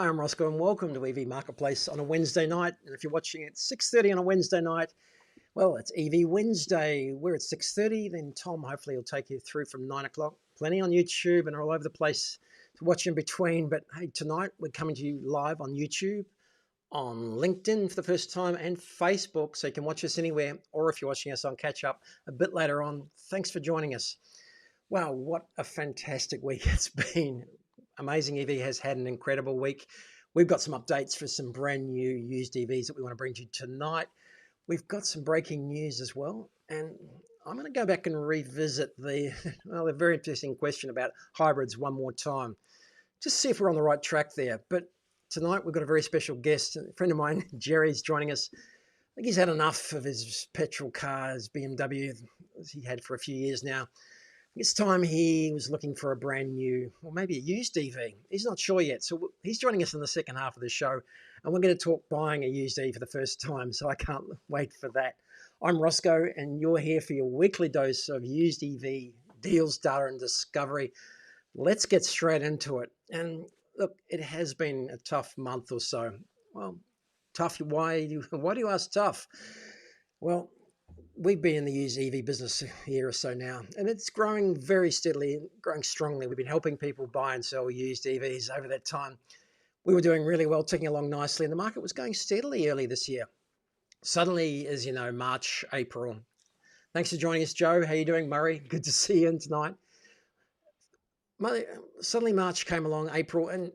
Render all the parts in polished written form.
Hi, I'm Rosco and welcome to EV Marketplace on a Wednesday night. And if you're watching at 6:30 on a Wednesday night, well, it's EV Wednesday. We're at 6:30. Then Tom hopefully will take you through from 9 o'clock. Plenty on YouTube and all over the place to watch in between. But hey, tonight we're coming to you live on YouTube, on LinkedIn for the first time, and Facebook. So you can watch us anywhere, or if you're watching us on catch up a bit later on, thanks for joining us. Wow, what a fantastic week it's been. AmazingEV has had an incredible week. We've got some updates for some brand new used EVs that we want to bring to you tonight. We've got some breaking news as well. And I'm going to go back and revisit the very interesting question about hybrids one more time. Just see if we're on the right track there. But tonight we've got a very special guest. A friend of mine, Gerry's joining us. I think he's had enough of his petrol cars, BMW, he had for a few years now. This time he was looking for a brand new, or maybe a used EV. He's not sure yet. So he's joining us in the second half of the show. And we're going to talk buying a used EV for the first time. So I can't wait for that. I'm Rosco, and you're here for your weekly dose of used EV deals, data, and discovery. Let's get straight into it. And look, it has been a tough month or so. Well, tough, why do you ask tough? Well, we've been in the used EV business a year or so now, and it's growing very steadily, growing strongly. We've been helping people buy and sell used EVs over that time. We were doing really well, ticking along nicely, and the market was going steadily early this year. Suddenly, as you know, March, April. Thanks for joining us, Joe. How you doing, Murray? Good to see you tonight. Suddenly March came along, April, and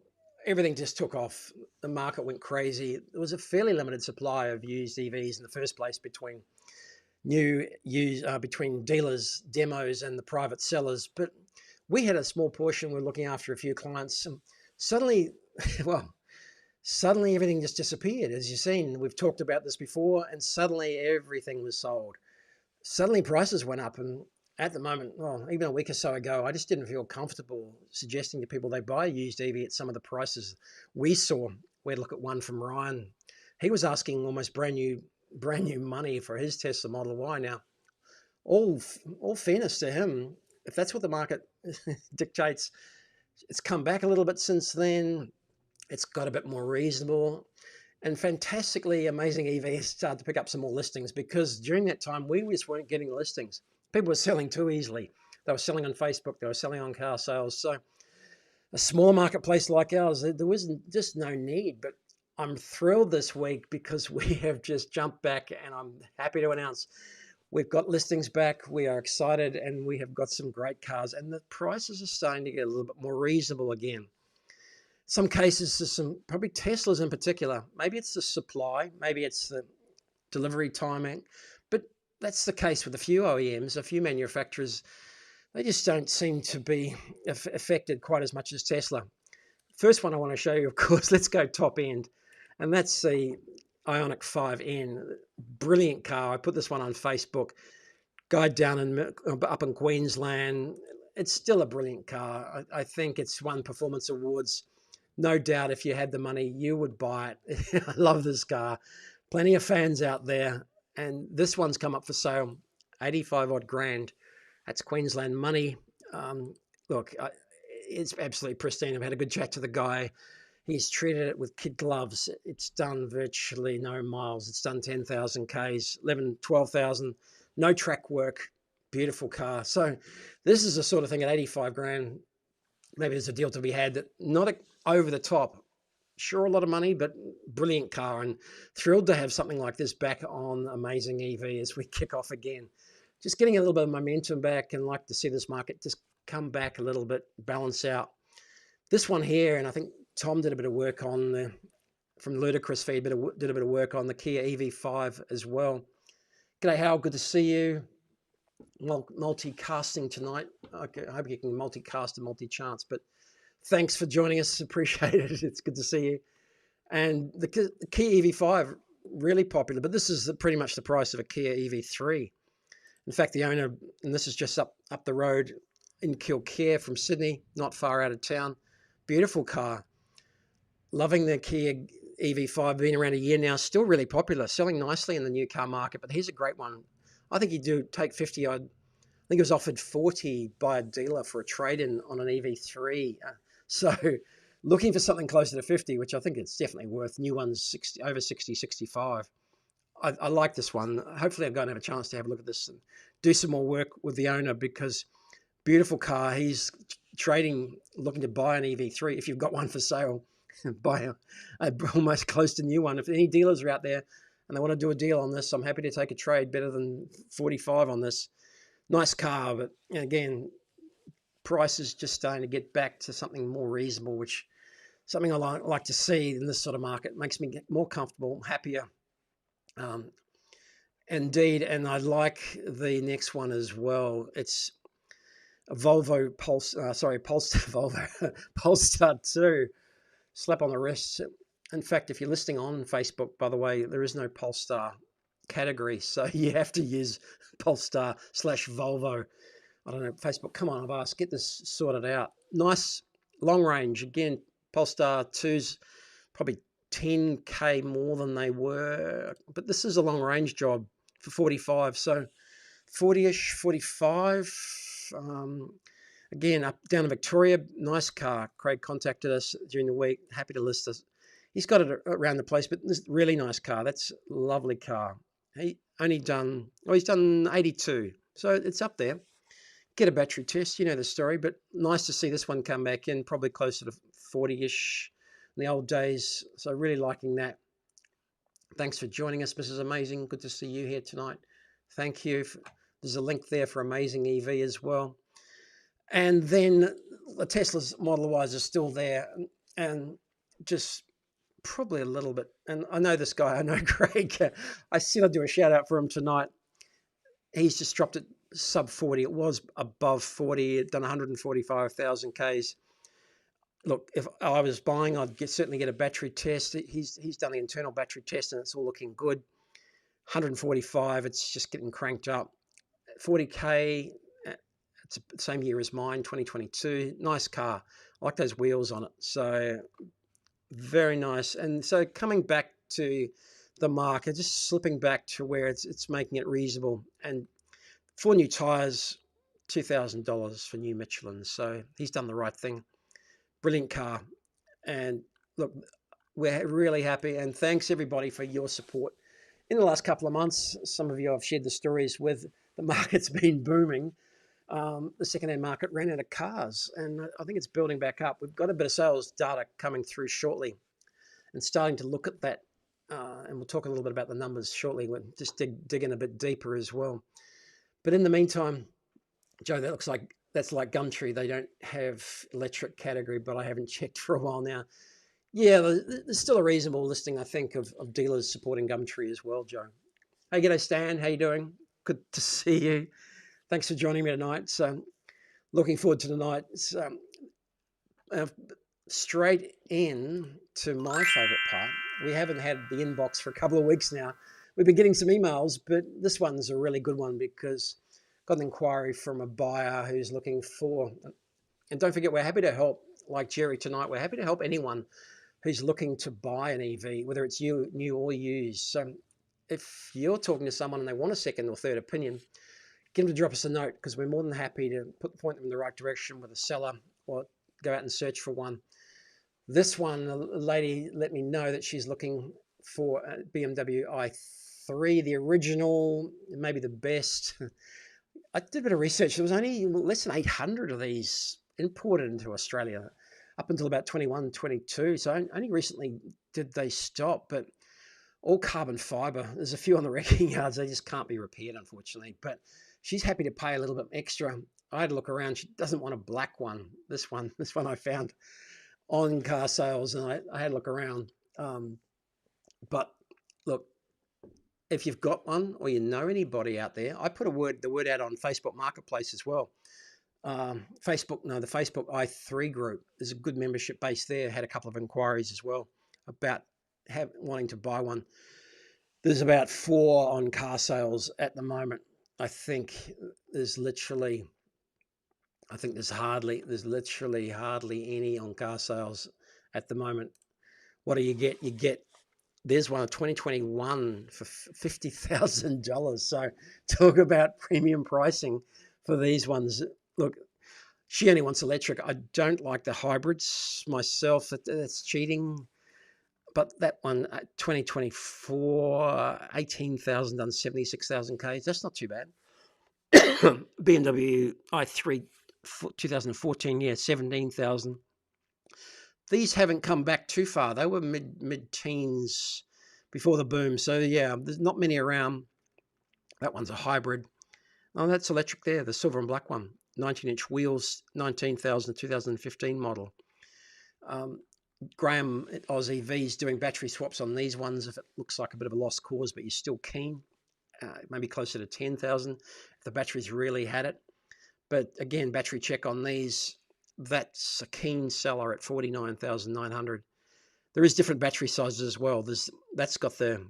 everything just took off. The market went crazy. There was a fairly limited supply of used EVs in the first place between dealers, demos, and the private sellers. But we had a small portion. We're looking after a few clients. And suddenly everything just disappeared. As you've seen, we've talked about this before, and suddenly everything was sold. Suddenly prices went up. And at the moment, well, even a week or so ago, I just didn't feel comfortable suggesting to people they buy a used EV at some of the prices we saw. We had a look at one from Ryan. He was asking almost brand new money for his Tesla Model Y. Now, all fairness to him, if that's what the market dictates, it's come back a little bit since then. It's got a bit more reasonable, and fantastically, AmazingEV has started to pick up some more listings, because during that time we just weren't getting listings. People were selling too easily. They were selling on Facebook, they were selling on car sales. So a small marketplace like ours, there was just no need. But I'm thrilled this week because we have just jumped back, and I'm happy to announce we've got listings back. We are excited, and we have got some great cars, and the prices are starting to get a little bit more reasonable again. Some cases, there's some, probably Teslas in particular. Maybe it's the supply, maybe it's the delivery timing, but that's the case with a few OEMs, a few manufacturers. They just don't seem to be affected quite as much as Tesla. First one I want to show you, of course, let's go top end. And that's the Ioniq 5N. Brilliant car. I put this one on Facebook. Guy down up in Queensland. It's still a brilliant car. I think it's won performance awards. No doubt if you had the money, you would buy it. I love this car. Plenty of fans out there. And this one's come up for sale, 85 odd grand. That's Queensland money. Look, it's absolutely pristine. I've had a good chat to the guy. He's treated it with kid gloves. It's done virtually no miles. It's done 10,000 Ks, 11, 12,000, no track work. Beautiful car. So this is the sort of thing at 85 grand. Maybe there's a deal to be had that not over the top. Sure, a lot of money, but brilliant car, and thrilled to have something like this back on AmazingEV as we kick off again. Just getting a little bit of momentum back, and like to see this market just come back a little bit, balance out. This one here, and I think Tom did a bit of work on from Ludicrous Feed, did a bit of work on the Kia EV5 as well. G'day, Hal, good to see you. Multicasting tonight. Okay, I hope you can multicast and multi-chance, but thanks for joining us. Appreciate it. It's good to see you. And the Kia EV5, really popular, but this is pretty much the price of a Kia EV3. In fact, the owner, and this is just up the road in Kilcare from Sydney, not far out of town. Beautiful car. Loving the Kia EV5, been around a year now, still really popular, selling nicely in the new car market, but here's a great one. I think you do take 50 odd. I think it was offered 40 by a dealer for a trade-in on an EV3. So Looking for something closer to 50, which I think it's definitely worth. New ones 60, over 60, 65. I like this one. Hopefully I'm going to have a chance to have a look at this and do some more work with the owner, because beautiful car. He's trading, looking to buy an EV3. If you've got one for sale, buy a almost close to new one. If any dealers are out there and they want to do a deal on this, I'm happy to take a trade. Better than 45 on this. Nice car, but again, price is just starting to get back to something more reasonable, which something I like to see in this sort of market. Makes me get more comfortable, happier. Indeed, and I like the next one as well. It's a Volvo Polestar Volvo Polestar 2. Slap on the wrist. In fact, if you're listing on Facebook, by the way, there is no Polestar category, so you have to use Polestar/Volvo. I don't know, Facebook, come on, I've asked, get this sorted out. Nice long range. Again, Polestar 2's probably 10K more than they were, but this is a long range job for 45, so 40-ish, 45. Again, up down in Victoria, nice car. Craig contacted us during the week, happy to list us. He's got it around the place, but this really nice car. That's a lovely car. He only done, he's done 82, so it's up there. Get a battery test, you know the story, but nice to see this one come back in, probably closer to 40-ish in the old days. So really liking that. Thanks for joining us, Mrs. Amazing. Good to see you here tonight. Thank you. There's a link there for AmazingEV as well. And then the Tesla's Model Ys are still there, and just probably a little bit. And I know this guy, I know Craig. I said I'd do a shout out for him tonight. He's just dropped it sub 40. It was above 40. It done 145,000 Ks. Look, if I was buying, I'd certainly get a battery test. He's done the internal battery test, and it's all looking good. 145, it's just getting cranked up. 40K, it's the same year as mine, 2022. Nice car. I like those wheels on it. So very nice. And so coming back to the market, just slipping back to where it's making it reasonable. And 4 new tyres, $2,000 for new Michelin. So he's done the right thing. Brilliant car. And look, we're really happy. And thanks everybody for your support in the last couple of months. Some of you I've shared the stories with. The market's been booming. The second-hand market ran out of cars, and I think it's building back up. We've got a bit of sales data coming through shortly and starting to look at that. And we'll talk a little bit about the numbers shortly. We'll just dig in a bit deeper as well. But in the meantime, Joe, that's like Gumtree. They don't have electric category, but I haven't checked for a while now. Yeah, there's still a reasonable listing, I think, of dealers supporting Gumtree as well, Joe. Hey, g'day, Stan. How you doing? Good to see you. Thanks for joining me tonight. So looking forward to tonight. Straight in to my favourite part. We haven't had the inbox for a couple of weeks now. We've been getting some emails, but this one's a really good one because got an inquiry from a buyer who's looking for, and don't forget, we're happy to help, like Gerry tonight, we're happy to help anyone who's looking to buy an EV, whether it's new or used. So if you're talking to someone and they want a second or third opinion, get them to drop us a note, because we're more than happy to point them in the right direction with a seller or go out and search for one. This one, a lady let me know that she's looking for a BMW i3, the original, maybe the best. I did a bit of research. There was only less than 800 of these imported into Australia up until about 21, 22. So only recently did they stop, but all carbon fiber. There's a few on the wrecking yards. They just can't be repaired, unfortunately. But she's happy to pay a little bit extra. I had to look around. She doesn't want a black one. This one I found on car sales, and I had to look around. But look, if you've got one or you know anybody out there, I put the word out on Facebook Marketplace as well. The Facebook i3 group. There's a good membership base there. Had a couple of inquiries as well about wanting to buy one. There's about 4 on car sales at the moment. I think there's literally hardly any on car sales at the moment. What do you get? You get, there's one of 2021 for $50,000. So talk about premium pricing for these ones. Look, She only wants electric. I don't like the hybrids myself. That's cheating. But that one, 2024, 18,000 done 76,000 Ks. That's not too bad. BMW i3 2014, yeah, 17,000. These haven't come back too far. They were mid-teens before the boom. So yeah, there's not many around. That one's a hybrid. Oh, that's electric there, the silver and black one. 19-inch wheels, 19,000, 2015 model. Graham at AmazingEV is doing battery swaps on these ones if it looks like a bit of a lost cause, but you're still keen. Maybe closer to 10,000 if the batteries really had it. But again, battery check on these, that's a keen seller at 49,900. There is different battery sizes as well. That's got the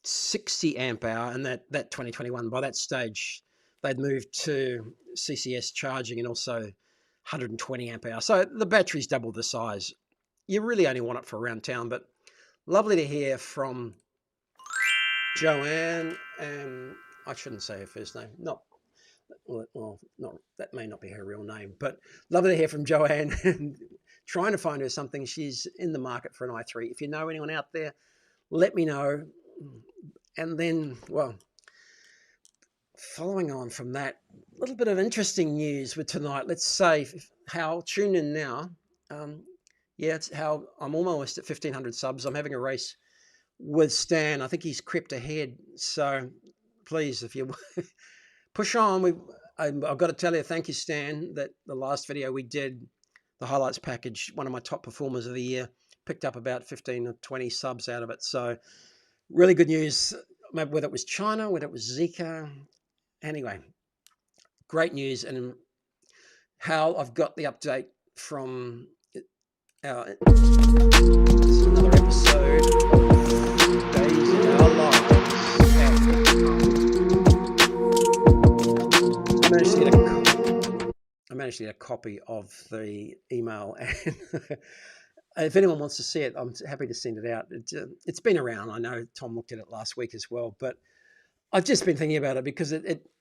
60 amp hour, and that 2021, by that stage they'd moved to CCS charging and also 120 amp hour. So the battery's double the size. You really only want it for around town, but lovely to hear from Joanne, and I shouldn't say her first name. That may not be her real name, but lovely to hear from Joanne and trying to find her something. She's in the market for an i3. If you know anyone out there, let me know. And then, well, following on from that, a little bit of interesting news with tonight. Let's say how tune in now. It's how I'm almost at 1,500 subs. I'm having a race with Stan. I think he's crept ahead. So please, if you push on, I've got to tell you, thank you, Stan, that the last video we did, the highlights package, one of my top performers of the year, picked up about 15 or 20 subs out of it. So really good news, whether it was China, whether it was Zika. Anyway, great news. And how I've got the update from this is another episode of Days in Our Lives. I managed to get a copy of the email, and if anyone wants to see it, I'm happy to send it out. It's been around. I know Tom looked at it last week as well, but I've just been thinking about it because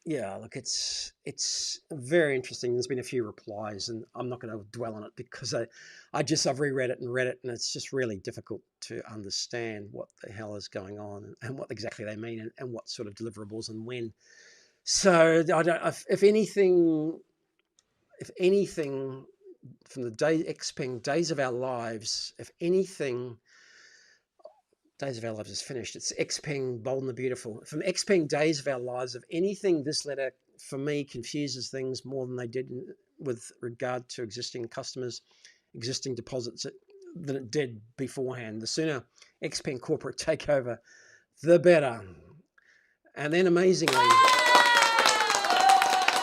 it's very interesting. There's been a few replies, and I'm not going to dwell on it because I've reread it, and it's just really difficult to understand what the hell is going on and what exactly they mean and what sort of deliverables and when. So I don't. If anything from the XPeng Days of Our Lives, if anything. Days of Our Lives is finished. It's XPeng Bold and the Beautiful. From XPeng Days of Our Lives, if anything, this letter, for me, confuses things more than they did with regard to existing customers, existing deposits, than it did beforehand. The sooner XPeng corporate take over, the better. And then amazingly,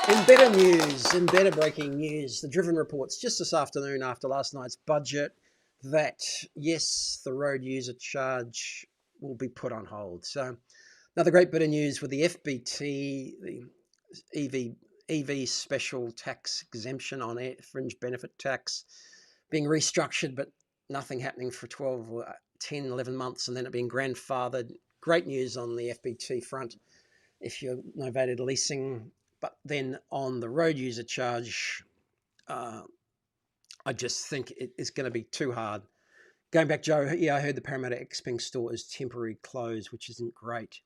in better breaking news, the Driven reports just this afternoon after last night's budget, that yes, the road user charge will be put on hold. So another great bit of news with the FBT, the EV special tax exemption on fringe benefit tax being restructured, but nothing happening for 12 or 10, 11 months, and then it being grandfathered. Great news on the FBT front if you're novated leasing. But then on the road user charge, I just think it is going to be too hard. Going back, Joe, yeah, I heard the Parramatta XPeng store is temporary closed, which isn't great.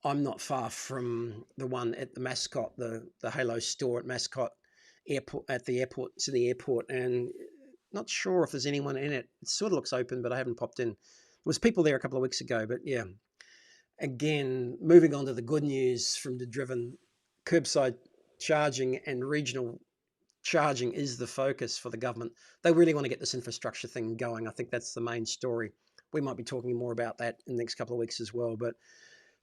I'm not far from the one at the Mascot, the Halo store at Mascot Airport, at the airport, Sydney Airport, and not sure if there's anyone in it. It sort of looks open, but I haven't popped in. There was people there a couple of weeks ago, but yeah. Again, moving on to the good news from the Driven, curbside charging and regional charging is the focus for the government. They really want to get this infrastructure thing going. I think that's the main story. We might be talking more about that in the next couple of weeks as well, but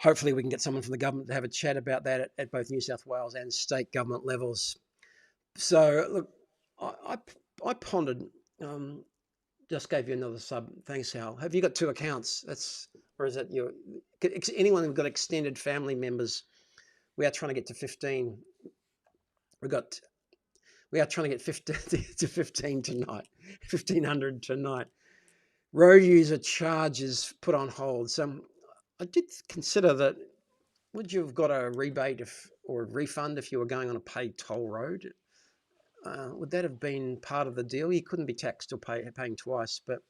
hopefully we can get someone from the government to have a chat about that at both New South Wales and state government levels. So look, I pondered, just gave you another sub. Thanks, Hal. Have you got two accounts? Or is that anyone who's got extended family members? We are trying to get to 15. We are trying to get 15 to 15 tonight, 1,500 tonight. Road user charges put on hold. So I did consider that would you have got a rebate or a refund if you were going on a paid toll road? Would that have been part of the deal? You couldn't be taxed or paying twice, but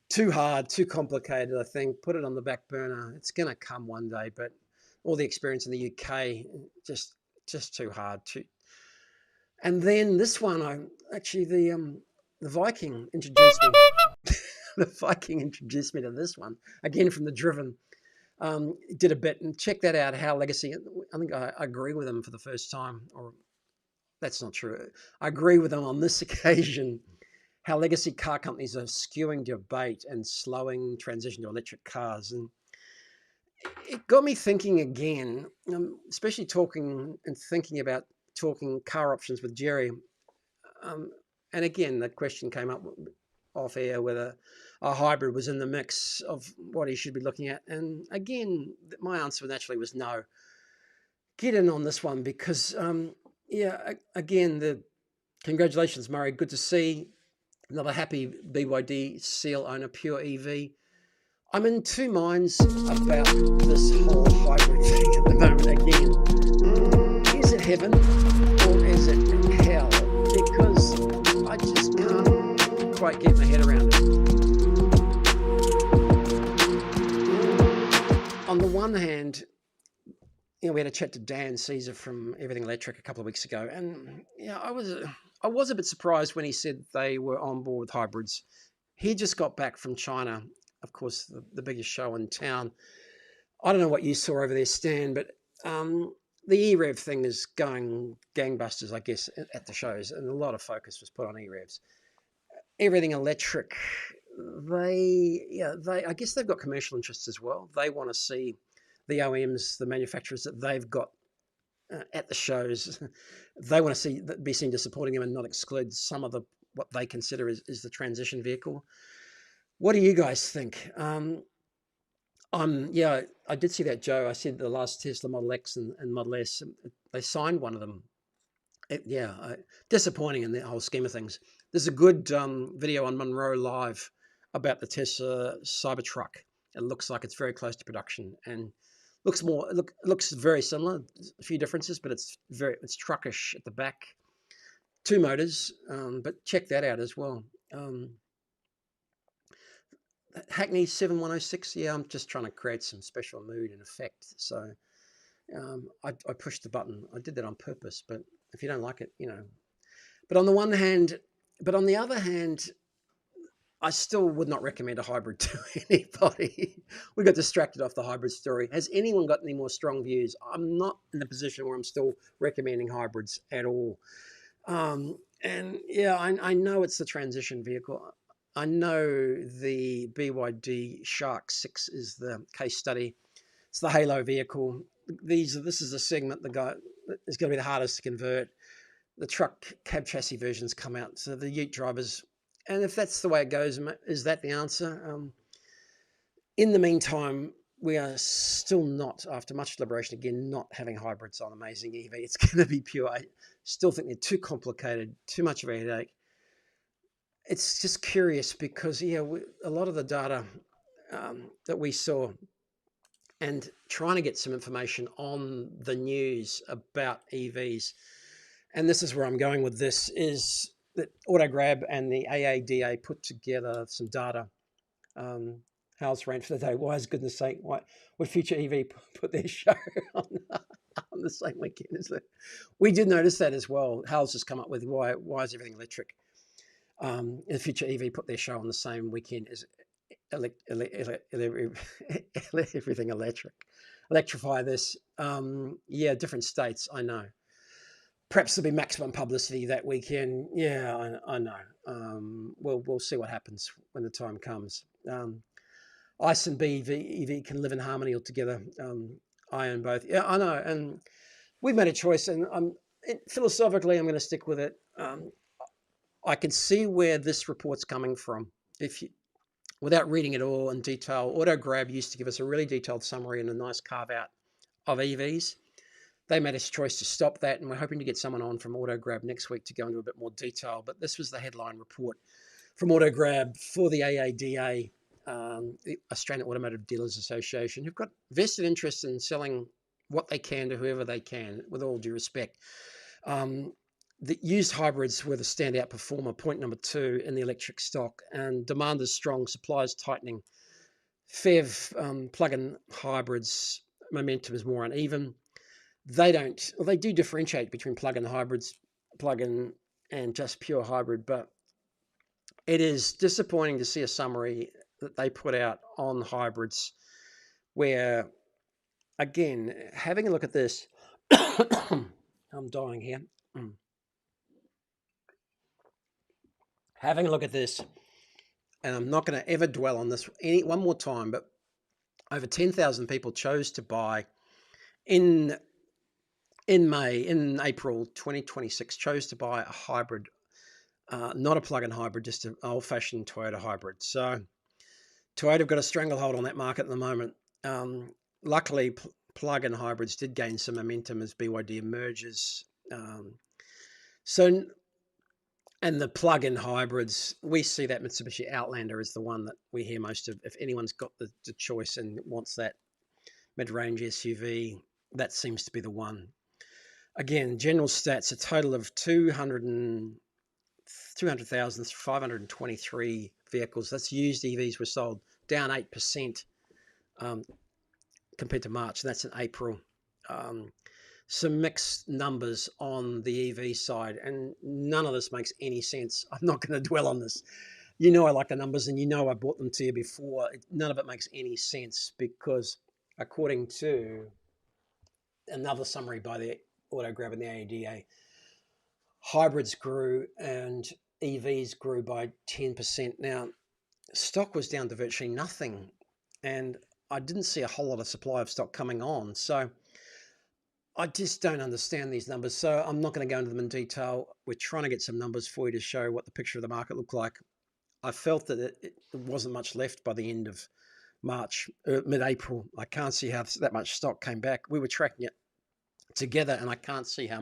too hard, too complicated, I think. Put it on the back burner. It's going to come one day, but all the experience in the UK, just too hard. And then this one, the Viking introduced me. The Viking introduced me to this one, again from the Driven. Did a bit, and check that out, how Legacy, I think I agree with them for the first time, or that's not true. I agree with them on this occasion, how legacy car companies are skewing debate and slowing transition to electric cars. And it got me thinking again, especially talking about car options with Gerry. And again, that question came up off air whether a hybrid was in the mix of what he should be looking at. And again, my answer naturally was no. Get in on this one because, again, congratulations, Murray. Good to see another happy BYD seal owner, pure EV. I'm in two minds about this whole hybrid thing at the moment. Again, is it heaven or is it hell? Because I just can't quite get my head around it. On the one hand, we had a chat to Dan Caesar from Everything Electric a couple of weeks ago, and I was a bit surprised when he said they were on board with hybrids. He just got back from China, of course, the biggest show in town. I don't know what you saw over there, Stan, but the EREV thing is going gangbusters, I guess, at the shows, and a lot of focus was put on EREVs. Everything Electric, I guess they've got commercial interests as well. They want to see the OEMs, the manufacturers that they've got at the shows, they want to be seen to supporting them and not exclude some of what they consider is the transition vehicle. What do you guys think? I did see that, Joe. I said the last Tesla Model X and Model S, they signed one of them. Disappointing in the whole scheme of things. There's a good video on Monroe Live about the Tesla Cybertruck. It looks like it's very close to production and looks very similar. A few differences, but it's truckish at the back. 2 motors, but check that out as well. Hackney 7106. Yeah, I'm just trying to create some special mood and effect. So I pushed the button. I did that on purpose, but if you don't like it, But on the other hand, I still would not recommend a hybrid to anybody. We got distracted off the hybrid story. Has anyone got any more strong views? I'm not in a position where I'm still recommending hybrids at all. I know it's the transition vehicle. I know the BYD Shark 6 is the case study. It's the halo vehicle. This is the segment the guy is going to be the hardest to convert. The truck cab chassis versions come out, so the ute drivers. And if that's the way it goes, is that the answer? In the meantime, we are still not, after much deliberation, again, not having hybrids on AmazingEV. It's going to be pure. I still think they're too complicated, too much of a headache. It's just curious because, a lot of the data that we saw and trying to get some information on the news about EVs, and this is where I'm going with this, is that AutoGrab and the AADA put together some data. Hal's rant for the day. Why, is goodness sake, would Future EV put their show on the same weekend as that? We did notice that as well. Hal's just come up with why is everything electric? The Future EV put their show on the same weekend as everything electric. Electrify this. Different states, I know. Perhaps there'll be maximum publicity that weekend. Yeah, I know. We'll see what happens when the time comes. ICE and BEV can live in harmony altogether. I own both. Yeah, I know. And we've made a choice, and philosophically, I'm going to stick with it. I can see where this report's coming from. Without reading it all in detail, AutoGrab used to give us a really detailed summary and a nice carve out of EVs. They made a choice to stop that, and we're hoping to get someone on from AutoGrab next week to go into a bit more detail. But this was the headline report from AutoGrab for the AADA, the Australian Automotive Dealers Association, who've got vested interest in selling what they can to whoever they can, with all due respect. The used hybrids were the standout performer, point number 2 in the electric stock, and demand is strong, supply is tightening. PHEV plug-in hybrids momentum is more uneven. They do differentiate between plug-in hybrids, plug-in and just pure hybrid, but it is disappointing to see a summary that they put out on hybrids where, again, having a look at this, I'm dying here. Having a look at this, and I'm not going to ever dwell on this one more time, but over 10,000 people chose to buy in April 2026, chose to buy a hybrid, not a plug-in hybrid, just an old-fashioned Toyota hybrid. So Toyota have got a stranglehold on that market at the moment. Luckily, plug-in hybrids did gain some momentum as BYD emerges. And the plug-in hybrids, we see that Mitsubishi Outlander is the one that we hear most of. If anyone's got the choice and wants that mid-range SUV, that seems to be the one. Again, general stats, a total of 200,523 vehicles. That's used EVs were sold, down 8% compared to March. That's in April. Some mixed numbers on the EV side, and none of this makes any sense. I'm not going to dwell on this. You know I like the numbers, and you know I brought them to you before. None of it makes any sense because according to another summary by the Autograb and the AEDA, hybrids grew and EVs grew by 10%. Now, stock was down to virtually nothing, and I didn't see a whole lot of supply of stock coming on. So I just don't understand these numbers. So I'm not going to go into them in detail. We're trying to get some numbers for you to show what the picture of the market looked like. I felt that it wasn't much left by the end of March, mid-April. I can't see how that much stock came back. We were tracking it together, and I can't see how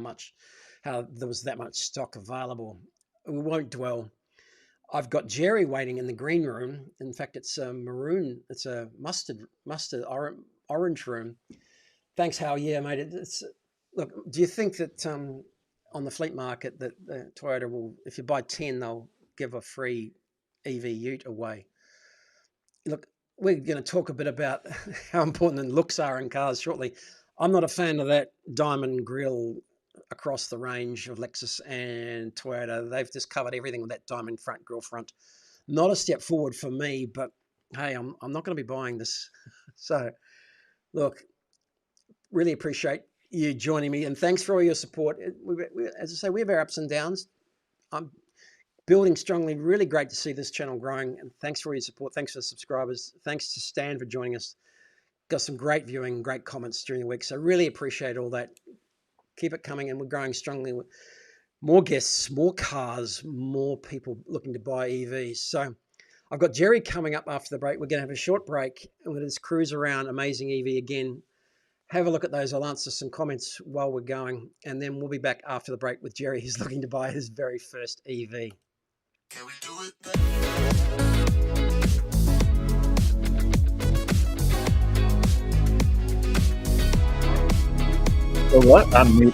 there was that much stock available. We won't dwell. I've got Gerry waiting in the green room. In fact, it's a maroon. It's a mustard orange room. Thanks, Hal. Yeah, mate. Look, do you think that on the fleet market that Toyota will, if you buy 10, they'll give a free EV ute away? Look, we're going to talk a bit about how important the looks are in cars shortly. I'm not a fan of that diamond grille across the range of Lexus and Toyota. They've just covered everything with that diamond grille front. Not a step forward for me, but hey, I'm not going to be buying this. So, look, really appreciate you joining me, and thanks for all your support. As I say, we have our ups and downs. I'm building strongly. Really great to see this channel growing, and thanks for all your support. Thanks for the subscribers. Thanks to Stan for joining us. Got some great viewing, great comments during the week, so really appreciate all that. Keep it coming, and we're growing strongly with more guests, more cars, more people looking to buy EVs. So I've got Gerry coming up after the break. We're going to have a short break, and we're going to just cruise around Amazing EV again. Have a look at those. I'll answer some comments while we're going, and then we'll be back after the break with Gerry. He's looking to buy his very first EV. Can we do it? So what? I'm mute.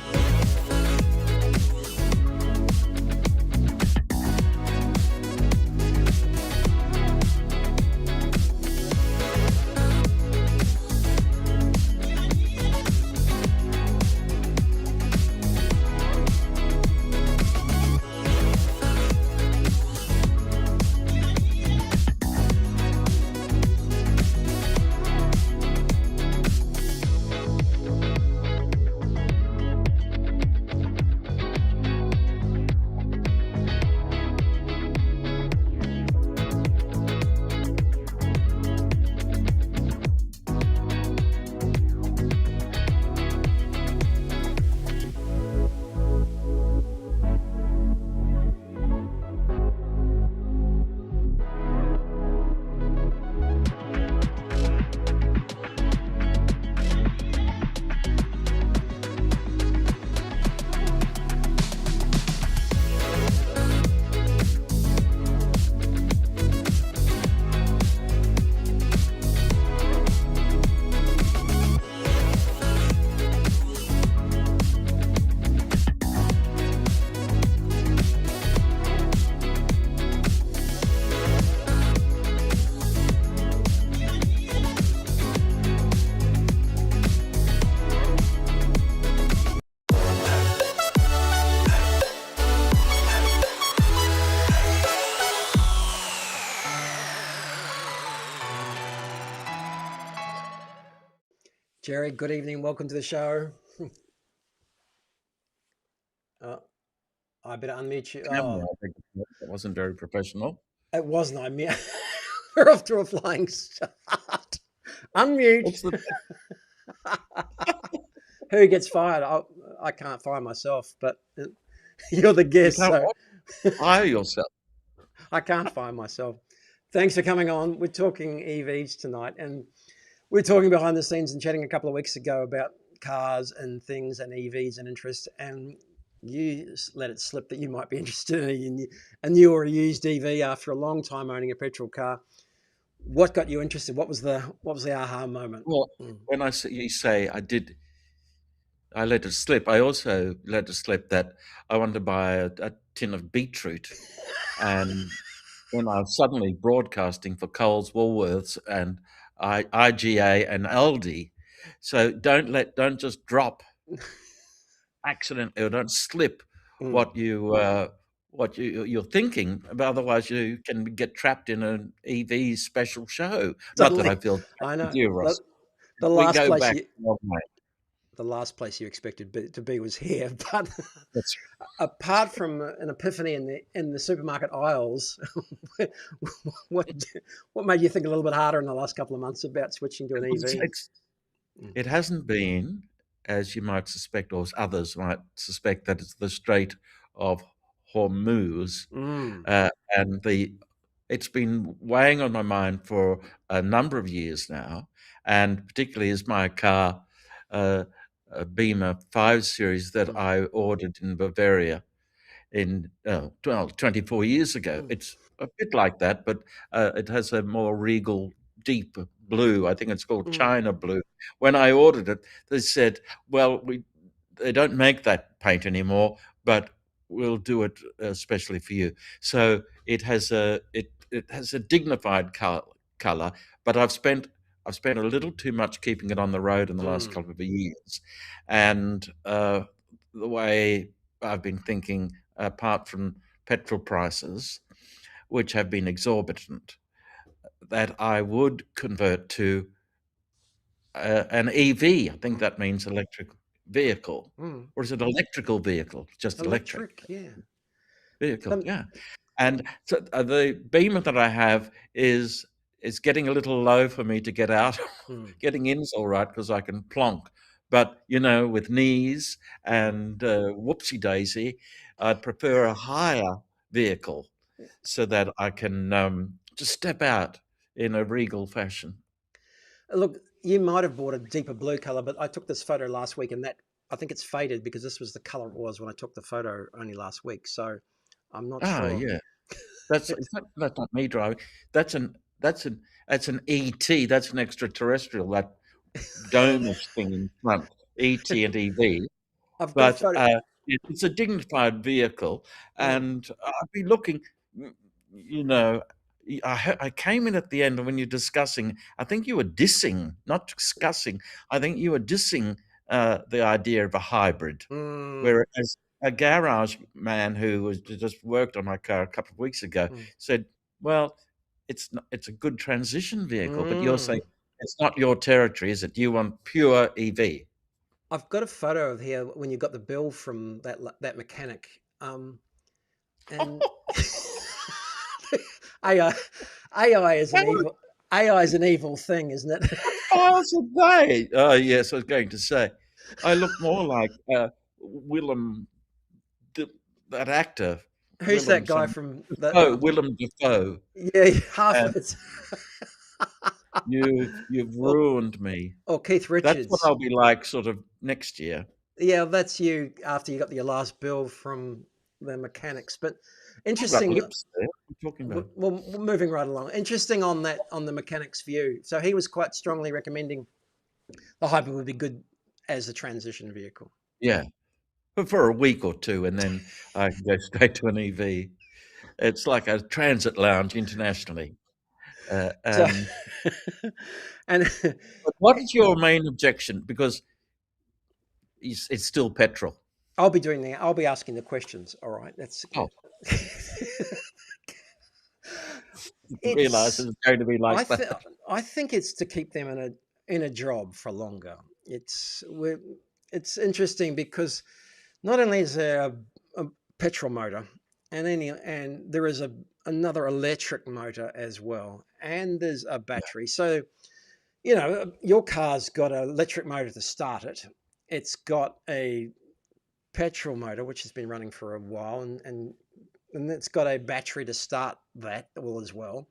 Gerry, good evening. Welcome to the show. Uh, I better unmute you. Camera, Oh, I think that wasn't very professional. it wasn't. I mute. We're off to a flying start. Unmute. What's the Who gets fired? I can't fire myself, but you're the you guest, can't so fire yourself? I can't fire myself. Thanks for coming on. We're talking EVs tonight, and we're talking behind the scenes and chatting a couple of weeks ago about cars and things and EVs and interest. And you let it slip that you might be interested in a new or a used EV after a long time owning a petrol car. What got you interested? What was the aha moment? Well, when you say I let it slip. I also let it slip that I wanted to buy a tin of beetroot, and when I was suddenly broadcasting for Coles, Woolworths, and IGA and Aldi. So don't just drop accidentally, or don't slip Mm. what you're thinking, but otherwise you can get trapped in an EV special show. Not that Suddenly, I feel trapped I with know you, the, Ross. the We last go place back you a long way. the last place you to be was here. But That's apart from an epiphany in the supermarket aisles, what what made you think a little bit harder in the last couple of months about switching to an it's, EV? it's, it hasn't been, as you might suspect, or as others might suspect, that it's the Strait of Hormuz, Mm, uh, and it's been weighing on my mind for a number of years now, and particularly as my car, uh, a BM'er 5 Series that mm, I ordered in Bavaria in 24 years ago. mm, It's a bit like that, but it has a more regal, deep blue. I think it's called mm, China blue. When I ordered it, they said, "Well, they don't make that paint anymore, but we'll do it especially for you." So it has a dignified color, but I've spent a little too much keeping it on the road in the last mm. couple of years, and the way I've been thinking, apart from petrol prices, which have been exorbitant, that I would convert to an EV. I think Mm, that means electric vehicle. mm. Or is it electrical vehicle? Just electric Electric, yeah. vehicle, Um, yeah. And so the Beamer that I have is getting a little low for me to get out. mm. Getting in is all right because I can plonk, but with knees and whoopsie daisy, I'd prefer a higher vehicle so that I can just step out in a regal fashion. Look, you might have bought a deeper blue color, but I took this photo last week, and that I think it's faded because this was the color it was when I took the photo only last week. So I'm not Ah, sure. yeah. That's not me driving. That's an ET. That's an extraterrestrial. That domish thing in front, ET and EV. I've got a But photo. it's a dignified vehicle, Mm, and I'd be looking. mm, You know, I came in at the end when you're discussing. I think you were dissing, not discussing. I think you were dissing the idea of a hybrid. mm, Whereas a garage man who was just worked on my car a couple of weeks ago mm, said, "Well, it's a good transition vehicle, but you're saying mm. it's not your territory, is it? You want pure EV." I've got a photo of here when you got the bill from that mechanic, and AI AI is an evil AI is an evil thing, isn't it? Miles a day. Oh, yes, I was going to say. I look more like Willem, D that actor, Who's that Willem guy some from Defoe, Willem Dafoe, yeah, half and it's you've or, ruined me. or Keith That's what Richards. I'll be like sort of next year. Yeah, that's you after you got your last bill from the mechanics. But I've got interesting. lips there. What are you talking about? Well, moving right along. Interesting on the mechanic's view. So he was quite strongly recommending the hybrid would be good as a transition vehicle. Yeah, but for a week or two, and then I can go straight to an EV. It's like a transit lounge internationally. So, And and but what is your main objection? Because it's still petrol. I'll be asking the questions. All right, that's Oh, good. realize It's it's going to be I like th- that. I think it's to keep them in a job for longer. It's it's interesting because not only is there a petrol motor, and there is another electric motor as well, and there's a battery. So your car's got an electric motor to start it. It's got a petrol motor which has been running for a while, and it's got a battery to start that well as well.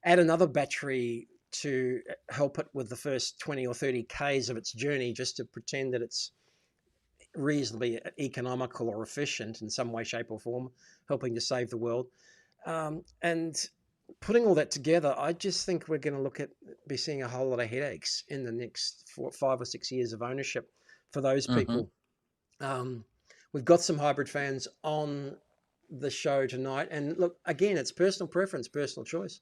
Add another battery to help it with the first 20 or 30 Ks of its journey, just to pretend that it's reasonably economical or efficient in some way, shape, or form, helping to save the world. And putting all that together, I just think we're going to be seeing a whole lot of headaches in the next 5 or 6 years of ownership for those Hmm. people. We've got some hybrid fans on the show tonight, and look, again, it's personal preference, personal choice.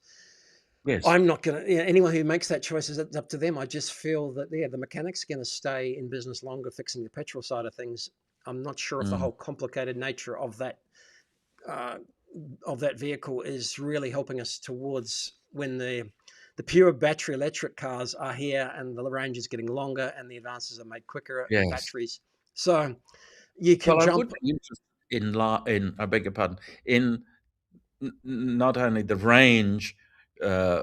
Yes. I'm not going to, anyone who makes that choice, it's up to them. I just feel that, the mechanic's going to stay in business longer fixing the petrol side of things. I'm not sure if the Mm. whole complicated nature uh, of that vehicle is really helping us towards when the pure battery electric cars are here and the range is getting longer and the advances are made quicker in Yes. batteries. So you can Well, I jump. would be interested in I beg your pardon, in not only the range uh,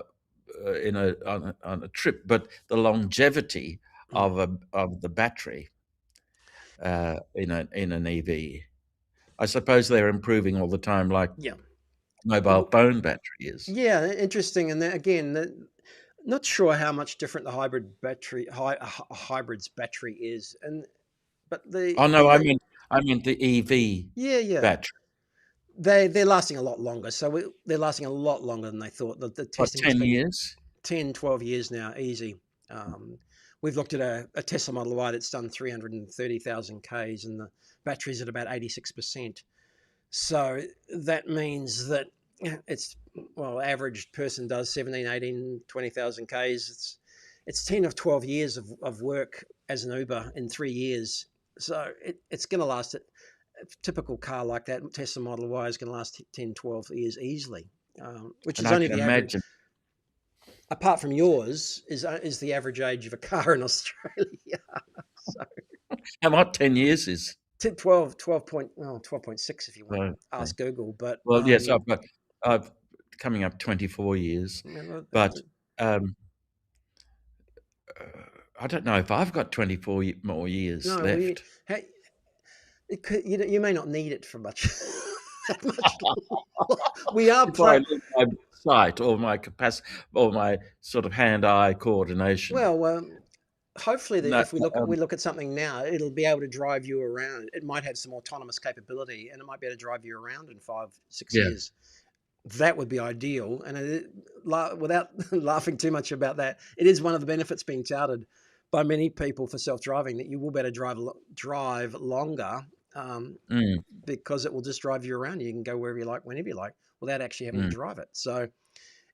on a trip, but the longevity Mm, of the battery in an EV. I suppose they're improving all the time, like yeah. mobile phone battery is. Yeah, interesting. And then again, not sure how much different the hybrid's battery is, and but Oh no, I meant the EV yeah, battery. they're lasting a lot longer. So they're lasting a lot longer than they thought. The What, testing has 10 been years? 10, 12 years now, easy. We've looked at a Tesla Model Y that's done 330,000 Ks, and the battery's at about 86%. So that means that it's, well, average person does 17, 18, 20,000 Ks. It's 10 of 12 years of work as an Uber in 3 years. So it's going to last it. A typical car like that, Tesla Model Y, is going to last 10, 12 years easily, which And is I only can the average. imagine. Apart from yours, is the average age of a car in Australia. So And what 10 years is? 12.6 if you want Oh, to okay. ask Google. But Well, yes, I've coming up 24 years, but um, uh, I don't know if I've got 24 more years no, left. you may not need it for much. That much. We are Before I pro. lose my sight or my capacity or my sort of hand-eye coordination. Well, hopefully, No, if we look at something now, it'll be able to drive you around. It might have some autonomous capability, and it might be able to drive you around in 5, 6 years. yes. That would be ideal. And without laughing too much about that, it is one of the benefits being touted by many people for self-driving, that you will better drive longer, Mm, because it will just drive you around. You can go wherever you like, whenever you like, without actually having to mm. drive it. So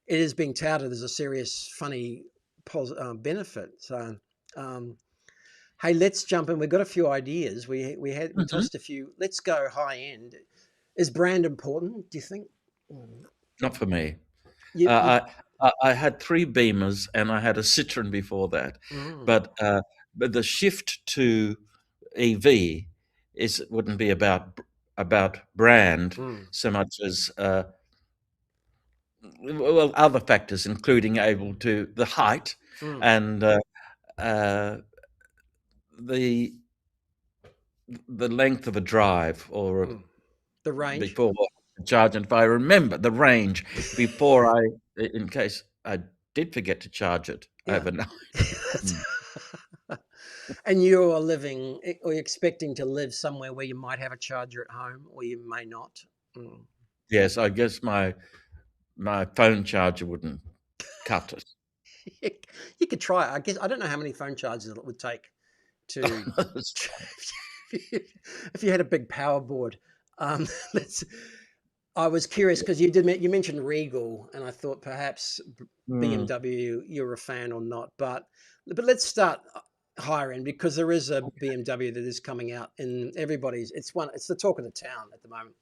it is being touted as a serious, funny benefit. So, um, hey, let's jump in. We've got a few ideas. We Mhm. tossed a few. Let's go high end. Is brand important? Do you think? Mm. Not for me. You I had 3 BM'ers and I had a Citroen before that, mm, but the shift to EV wouldn't be about brand mm, so much as well, other factors, including able to the height mm, and uh, the the length of a drive or mm. The range. before I charge. And if I remember the range before in case I did forget to charge it Yeah. overnight. Mm. And you're living, or you're expecting to live somewhere where you might have a charger at home, or you may not. Mm. Yes, I guess my phone charger wouldn't cut it. You could try it. I guess I don't know how many phone chargers it would take to if you had a big power board. Um, let's. I was curious because you mentioned Regal, and I thought perhaps Mm, BMW you're a fan or not, but let's start higher end, because there is a BMW that is coming out, and it's the talk of the town at the moment.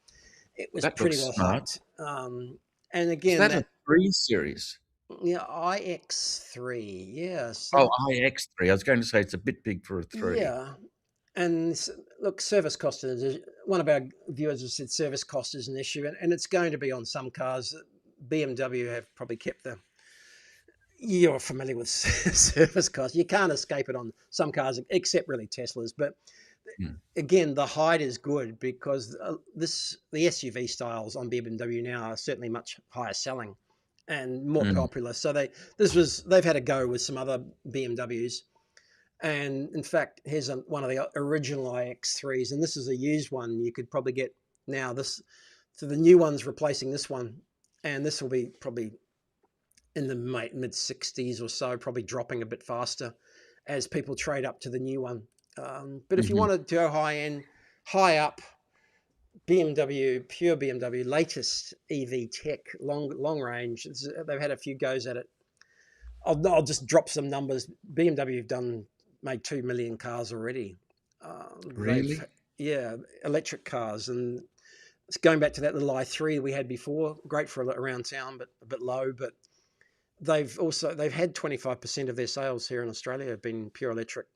It was that pretty looks well smart. hyped, and Is again that a that 3 Series? Yeah, iX3. Yeah, Oh, so iX3. I was going to say it's a bit big for a 3. yeah, and look, service cost is one of our viewers has said service cost is an issue, and it's going to be on some cars. BMW have probably kept the. You're familiar with service cost. You can't escape it on some cars, except really Teslas. But Mm. again, the height is good because the SUV styles on BMW now are certainly much higher selling and more Mm. popular. So they've had a go with some other BMWs, and in fact, here's one of the original iX3s, and this is a used one. You could probably get now this, so the new one's replacing this one, and this will be probably in the mid 60s or so, probably dropping a bit faster as people trade up to the new one. But if you Mhm. wanted to go high end, high up, BMW, pure BMW, latest EV tech, long range. They've had a few goes at it. I'll just drop some numbers. BMW have made 2 million cars already. They've Really? yeah, electric cars, and it's going back to that little i3 we had before. Great for around town, but a bit low. But they've had 25% of their sales here in Australia have been pure electric,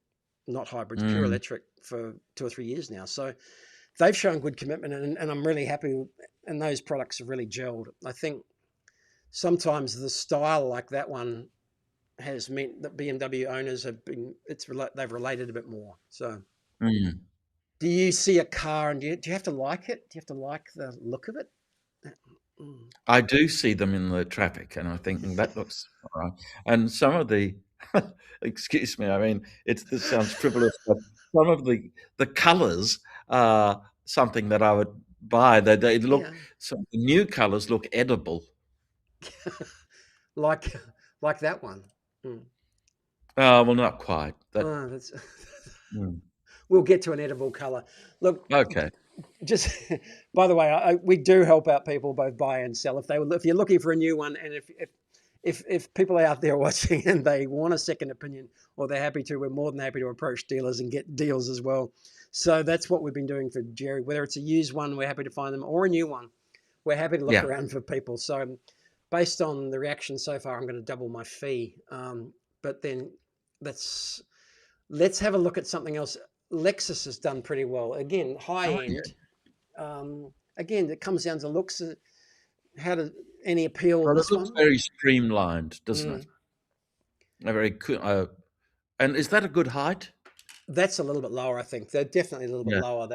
not hybrids, pure Mm. electric for 2 or 3 years now. So they've shown good commitment, and I'm really happy. And those products have really gelled. I think sometimes the style like that one has meant that BMW owners they've related a bit more. So, Mm. do you see a car and do you have to like it? Do you have to like the look of it? Mm. I do see them in the traffic, and I think, that looks all right. And some of the excuse me, I mean, this sounds frivolous, but some of the colors are something that I would buy. They look, Yeah, some of the new colors look edible. like like that one. Mm. Well, not quite. Oh, that's Mm. we'll get to an edible color. Look, Okay. just by the way, we do help out people both buy and sell. If you're looking for a new one, and if people are out there watching and they want a second opinion or they're happy to, we're more than happy to approach dealers and get deals as well. So that's what we've been doing for Gerry. Whether it's a used one, we're happy to find them, or a new one, we're happy to look Yeah. around for people. So based on the reaction so far, I'm going to double my fee. But then let's let's have a look at something else. Lexus has done pretty well. Again, high Oh, yeah. end. Again, it comes down to looks. How does any appeal in Well, it this looks one? very streamlined, doesn't it? Mm, A very and is that a good height? that's a little bit lower, I think. They're definitely a little bit Yeah. lower.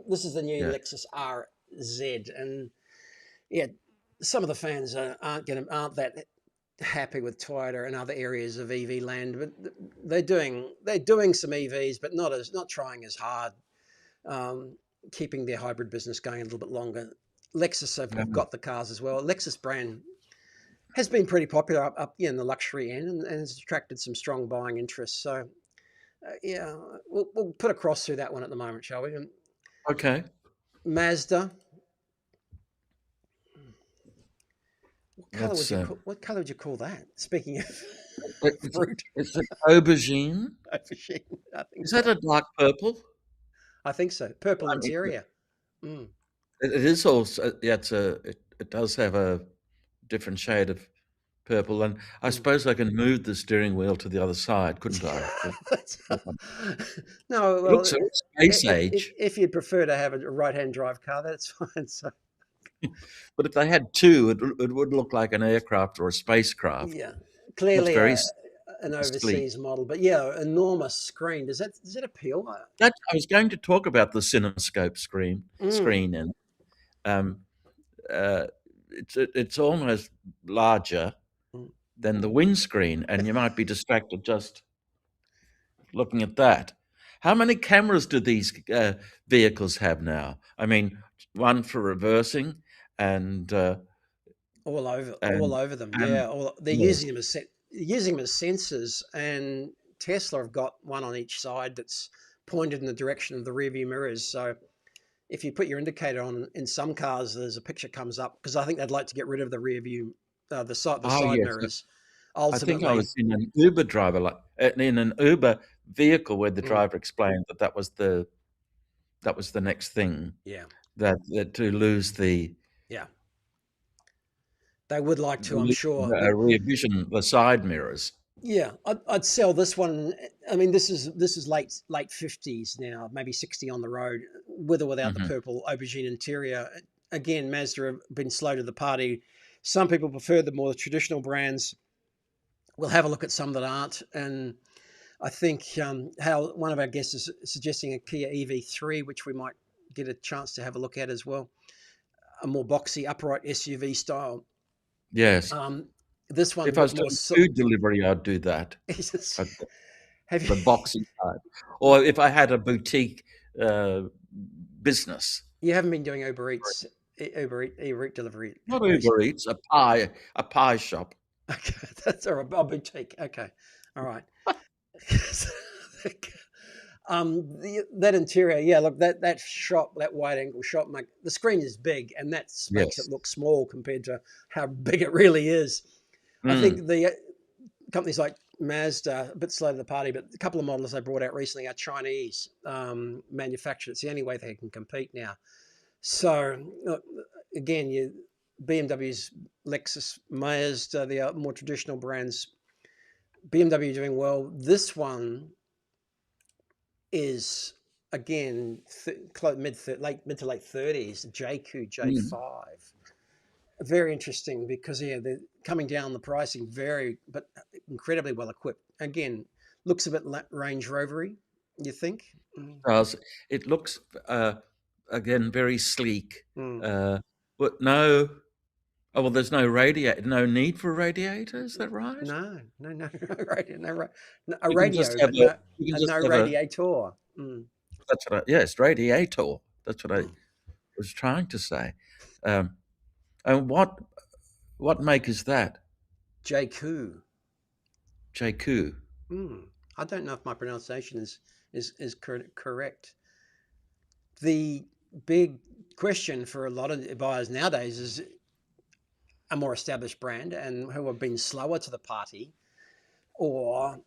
This is the new Yeah. Lexus RZ, and yeah, some of the fans aren't that happy with Toyota and other areas of EV land, but they're doing some EVs, but not trying as hard, um, keeping their hybrid business going a little bit longer. Lexus have Yeah. got the cars as well. Lexus brand has been pretty popular up in the luxury end, and has attracted some strong buying interest. So yeah, we'll put a cross through that one at the moment, shall we? And Okay. Mazda. That's What color would you call that? Speaking of it's fruit, it's an aubergine. aubergine. I think Is so. that a dark purple? I think so. Purple I mean, interior. Mm. it is also, yeah, it does have a different shade of purple, and I Mm. suppose I can move the steering wheel to the other side, couldn't I? That's- no, It well, looks space age, if you'd prefer to have a right-hand drive car, that's fine. So but if they had two, it would look like an aircraft or a spacecraft. yeah, Looks clearly very an sleek. overseas model, but yeah, enormous screen. Does that appeal? I was going to talk about the CinemaScope Mm, screen, and um, uh, it's almost larger mm. than the windscreen, and you might be distracted just looking at that. How many cameras do these vehicles have now? I mean, one for reversing, and All and over them. and Yeah, they're yeah. using them as sensors, and Tesla have got one on each side that's pointed in the direction of the rearview mirrors. So if you put your indicator on in some cars, there's a picture comes up because I think they'd like to get rid of the rearview, the Oh side yes, mirrors. I think I Ultimately, was in an Uber driver, in an Uber vehicle, where the mm, driver explained that was the next thing, yeah, that to lose the yeah, They would like to, I'm sure. But rear vision, the side mirrors. yeah, I'd sell this one. I mean, this is late 50s now, maybe 60 on the road, with or without the Hmm. purple aubergine interior. Again, Mazda have been slow to the party. Some people prefer the more traditional brands. We'll have a look at some that aren't. And I think how one of our guests is suggesting a Kia EV3, which we might get a chance to have a look at as well. A more boxy, upright SUV style. Yes. Um, this one's a If I bit was more. doing food delivery, I'd do that. Jesus. I'd, Have the you? boxy type. Or if I had a boutique uh, business, You haven't been doing Uber Eat delivery not Uber recently. Eats, a pie shop. Okay, that's all right. A boutique. Okay, all right. That interior, yeah. Look, that shot, that wide angle shot, the screen is big, and that makes it Yes. look small compared to how big it really is. I Mm. think the companies like Mazda, a bit slow to the party, but a couple of models they brought out recently are Chinese manufactured. It's the only way they can compete now. So again, BMW's, Lexus, Mazda, the more traditional brands. BMW doing well. This one is again mid to late 30s. JQ Mm. J5. Very interesting because they're coming down the pricing, but incredibly well equipped. Again, looks a bit Range Rovery. You think? Does. It looks again very sleek. Mm. But no, oh well, there's no need for a radiator. Is that right? No, no radio, no, a You can just radio, have but a. You can just no have a. radiator. Mm. That's what I. Yes, radiator. That's what I Mm. was trying to say. Um, and what make is that? JQ. JQ. I don't know if my pronunciation is correct. The big question for a lot of buyers nowadays is a more established brand and who have been slower to the party, or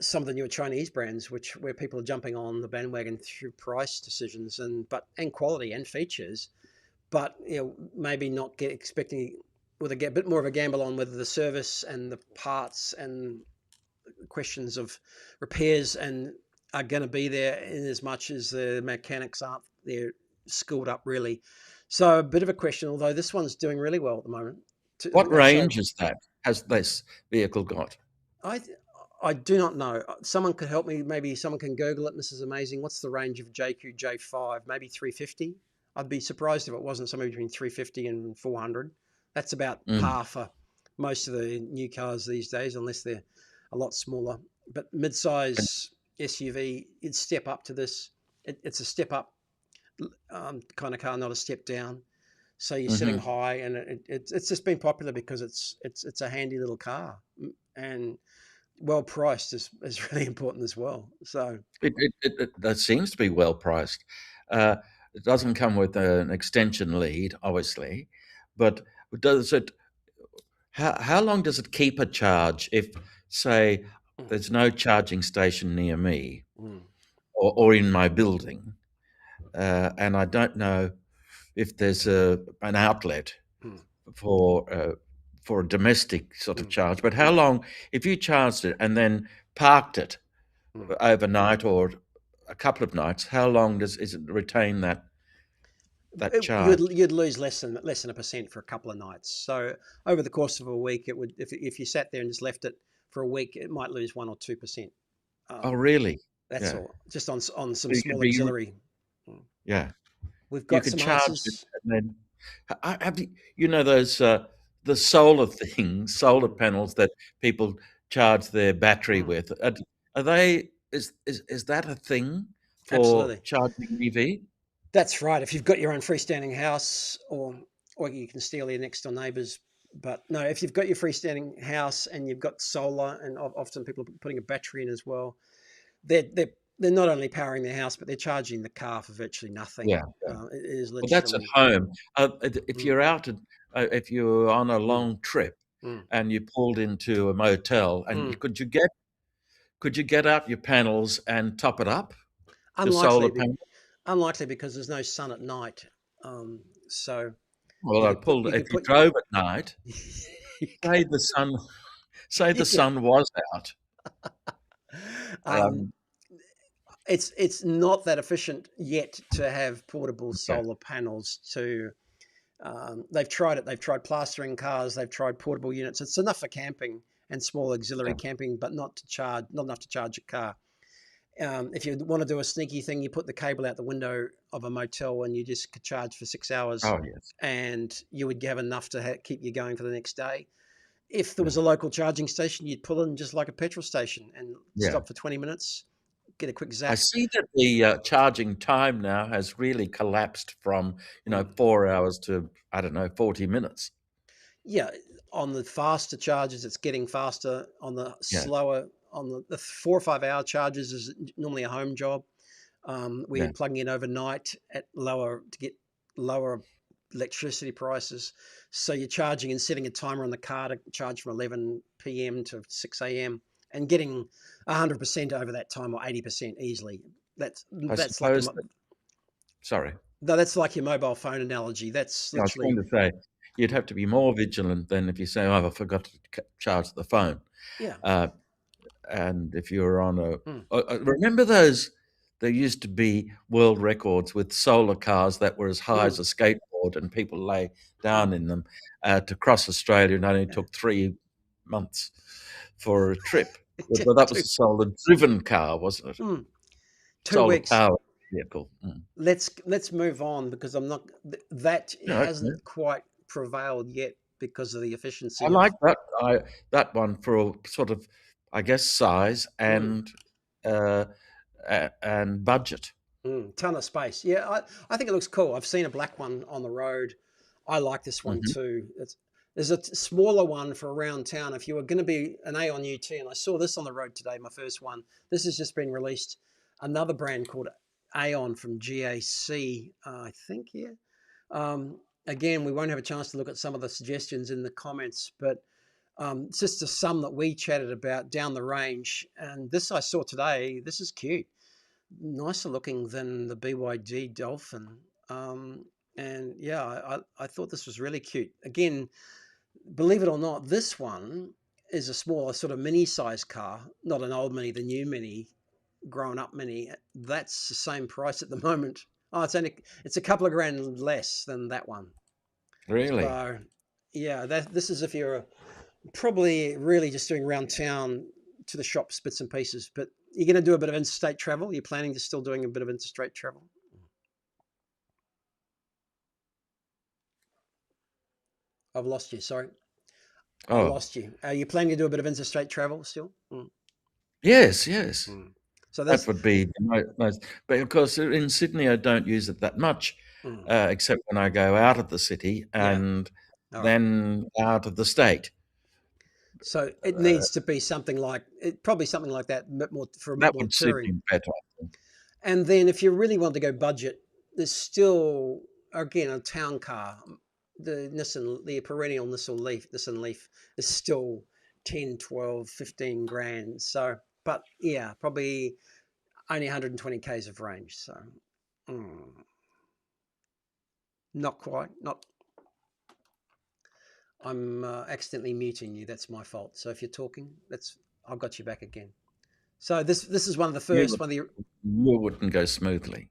some of the newer Chinese brands, where people are jumping on the bandwagon through price decisions and quality and features, but maybe not expecting with a bit more of a gamble on whether the service and the parts and questions of repairs and are going to be there in as much as the mechanics aren't there schooled up really. So a bit of a question, although this one's doing really well at the moment. What They've sold. range is that? Has this vehicle got? I I do not know. Someone could help me. Maybe someone can Google it. This is amazing. What's the range of JQ J5? Maybe 350. I'd be surprised if it wasn't somewhere between 350 and 400. That's about Mm. par for most of the new cars these days, unless they're a lot smaller. But mid-size SUV, it'd step up to this. It's a step up kind of car, not a step down. So you're sitting Hmm. high, and it's just been popular because it's a handy little car, and well priced is really important as well. So That seems to be well priced. Uh, it doesn't come with an extension lead, obviously, but does it? How long does it keep a charge if, say, mm, there's no charging station near me mm, or in my building, and I don't know if there's an outlet mm, for uh, for a domestic sort of mm, charge. But how long, if you charged it and then parked it mm. overnight or a couple of nights, how long is it retain that charge? You'd lose less than a percent for a couple of nights. So over the course of a week, it would, if you sat there and just left it for a week, it might lose 1 or 2%. Oh, Um, really? that's Yeah. all. Just on some So you could small be, auxiliary. Mm. yeah. We've You got could some charge it answers. and then have you know those the solar things, solar Mm, panels that people charge their battery mm. with. Are they? Is that a thing for Absolutely. charging EV? That's right. If you've got your own freestanding house, or you can steal your next door neighbours. But no, if you've got your freestanding house and you've got solar, and often people are putting a battery in as well, they're not only powering their house, but they're charging the car for virtually nothing. Yeah. Yeah. It is Well, that's at literally. home. If Mm, you're out, if you're on a mm, long trip mm, and you pulled into a motel, and mm. could you get out your panels and top it up, the solar Unlikely, panel? unlikely because there's no sun at night. So Well, You I could put, pulled. you If could you put, drove at night, you say the sun, say the yeah. sun was out. Um, Um, it's not that efficient yet to have portable okay, solar panels to. They've tried it. They've tried plastering cars. They've tried portable units. It's enough for camping and small auxiliary yeah, camping, but not to charge, not enough to charge a car. If you want to do a sneaky thing, you put the cable out the window of a motel and you just could charge for 6 hours, oh yes, and you would have enough to keep you going for the next day. If there yeah, was a local charging station, you'd pull in just like a petrol station and yeah. stop for 20 minutes, get a quick I zap. see that the charging time now has really collapsed from Mm. 4 hours to I don't know 40 minutes. Yeah, on the faster charges, it's getting faster. On the Yeah, slower, on the 4 or 5 hour charges is normally a home job. We're yeah. plugging in overnight at lower to get lower electricity prices. So you're charging and setting a timer on the car to charge from 11 p.m. to 6 a.m. and getting 100% over that time, or 80% easily. That's I that's like suppose that. Sorry, no, that's like your mobile phone analogy. That's I was going literally, to say you'd have to be more vigilant than if you say, "Oh, I forgot to charge the phone." yeah. Uh, and if you're on a, Mm, remember those? There used to be world records with solar cars that were as high mm, as a skateboard, and people lay mm, down in them to cross Australia. It only yeah. took 3 months for a trip. Just But that was two, a solar-driven car, wasn't it? mm, 2 weeks. Solar-powered vehicle. Mm. Let's move on, because I'm not that Yeah, okay. hasn't quite prevailed yet because of the I efficiency of. like that. That one for a sort of, I guess, size Mm, uh, and budget. ton of space. Yeah, I think it looks cool. I've seen a black one on the road. I like this one Hmm. too. There's a smaller one for around town. If you were going to be an Aon UT, and I saw this on the road today, my first one. This has just been released. Another brand called Aon from GAC, I think. Yeah. Again, we won't have a chance to look at some of the suggestions in the comments, but it's just some that we chatted about down the range. And this I saw today. This is cute, nicer looking than the BYD Dolphin. And yeah, I thought this was really cute. Again, believe it or not, this one is a smaller sort of mini size car, not an old mini, the new mini, grown up mini. That's the same price at the moment. Oh, it's a couple of grand less than that one. Really? So yeah, this is if you're probably really just doing around town to the shops, bits and pieces. But you're going to do a bit of interstate travel. You're planning to still doing a bit of interstate travel. I've lost you. Sorry, I Oh, lost you. Are you planning to do a bit of interstate travel still? Mm, yes, yes. mm. So That that's would be the most. But of course, in Sydney, I don't use it that much, mm, except when I go out of the city yeah. and All right. then out of the state. So it Uh, needs to be something like probably something like that, a bit more for a bit that more would suit touring. me better. And then if you really want to go budget, there's still, again, a town car. The perennial Nissan Leaf is still 10, 12, 15 grand. So, but yeah, probably only 120 Ks of range. So, mm, not quite. Not. I'm accidentally muting you. That's my fault. So if you're talking, I've got you back again. So this is one of the You first would, one of the. you wouldn't go smoothly.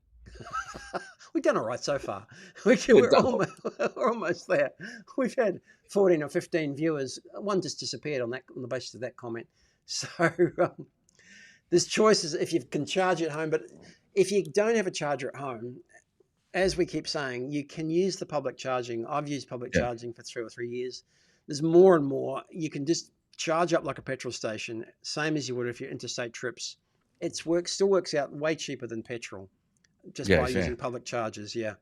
We've done all right so far. You've We're done almost, we're almost there. We've had 14 or 15 viewers. One just disappeared on the basis of that comment. So there's choices if you can charge at home, but if you don't have a charger at home, as we keep saying, you can use the public charging. I've used public yeah, charging for 3 or 3 years. There's more and more. You can just charge up like a petrol station, same as you would if you're interstate trips. Still works out way cheaper than petrol just by yes, yeah. using public chargers. Yeah.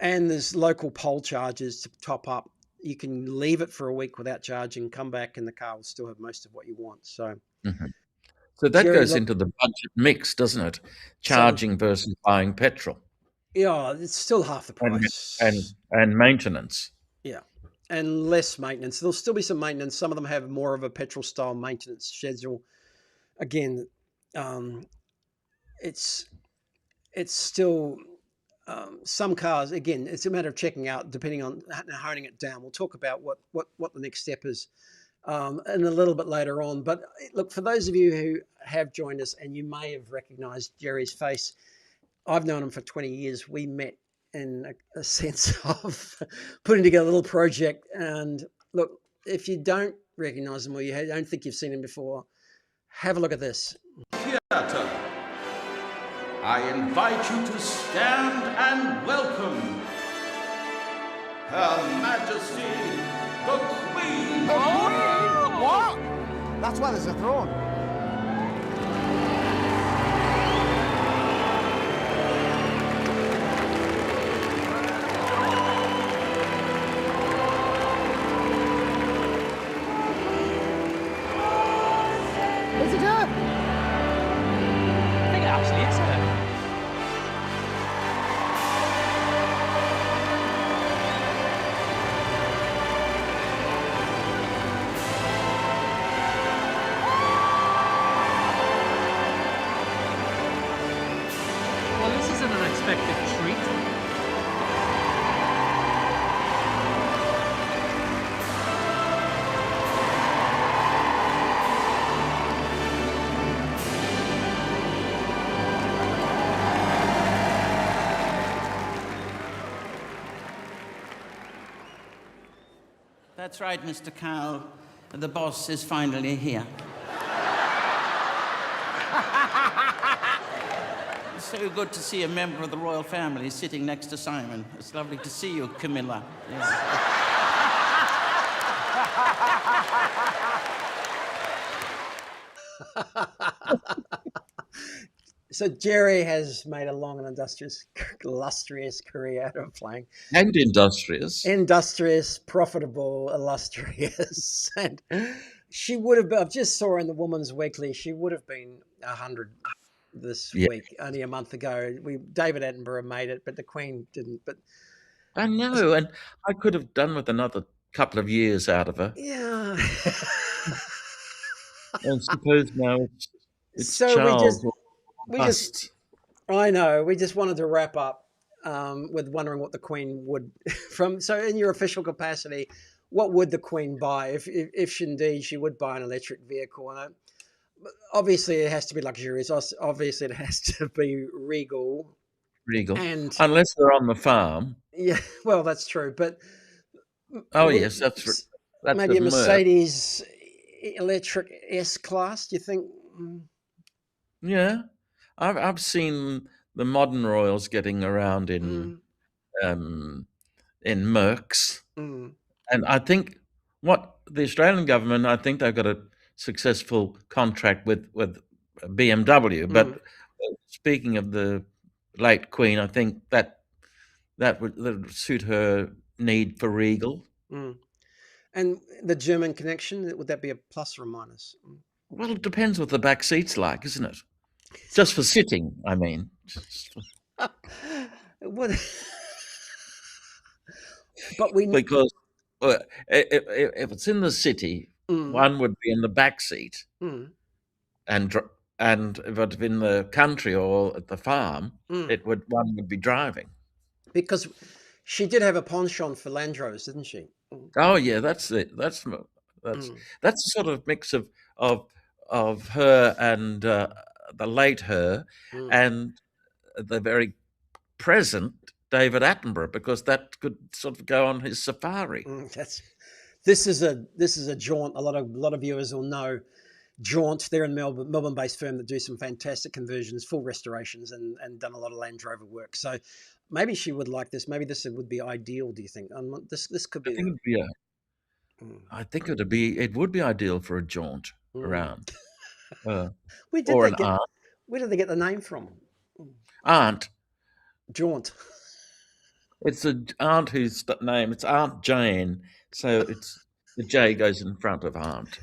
And there's local pole chargers to top up. You can leave it for a week without charging, come back, and the car will still have most of what you want. So, Mhm. So that Gerry, goes look, into the budget mix, doesn't it? so Charging versus buying petrol yeah, it's still half the and and price. and maintenance. Yeah. And less maintenance. There'll still be some maintenance. Some of them have more of a petrol style maintenance schedule. Again, um, it's it's still some cars, again, it's a matter of checking out, depending on honing it down. We'll talk about what the next step is and a little bit later on. But look, for those of you who have joined us, and you may have recognized Gerry's face, I've known him for 20 years. We met in a sense of putting together a little project. And look, if you don't recognize him or you don't think you've seen him before, have a look at this. Theatre. I invite you to stand and welcome Her Majesty the Queen. Oh, what? That's why there's a throne. Is it her? I think it actually is her. Well, this is an unexpected treat. That's right, Mr. Cowell. The boss is finally here. It's so good to see a member of the royal family sitting next to Simon. It's lovely to see you, Camilla. Yeah. So Gerry has made a long and illustrious career out of playing. And industrious. Industrious, profitable, illustrious. And she would have been, I just saw in the Woman's Weekly, she would have been 100 this week, only a month ago. David Attenborough made it, but the Queen didn't. But I know, and I could have done with another couple of years out of her. yeah. I suppose now it's So Charles. I know, we just wanted to wrap up with wondering what the Queen would, so in your official capacity, what would the Queen buy if indeed she would buy an electric vehicle? And obviously it has to be luxurious. Obviously it has to be regal. And unless they're on the farm. Yeah, well, that's true. But yes, that's maybe a Mercedes electric S-Class. Do you think? Yeah, I've seen the modern royals getting around in Mercs, and I think what the Australian government, I think they've got a successful contract with BMW. But speaking of the late Queen, I think that would suit her need for regal. And the German connection, would that be a plus or a minus? Well, it depends what the back seat's like, isn't it? Just for sitting, I mean. What? But because if it's in the city, one would be in the back seat, and if it's in the country or at the farm, one would be driving. Because she did have a penchant for Land Rovers, didn't she? Oh yeah, that's it. That's a sort of mix of her and the late her and the very present David Attenborough, because that could sort of go on his safari. This is a jaunt. A lot of viewers will know Jaunt. They're a Melbourne-based firm that do some fantastic conversions, full restorations, and done a lot of Land Rover work. So maybe she would like this. Maybe this would be ideal. Do you think? This could be. I think it would be ideal for a jaunt around. Where did they get the name from? Aunt. Jaunt. It's an aunt whose name. It's Aunt Jane. So it's the J goes in front of Aunt.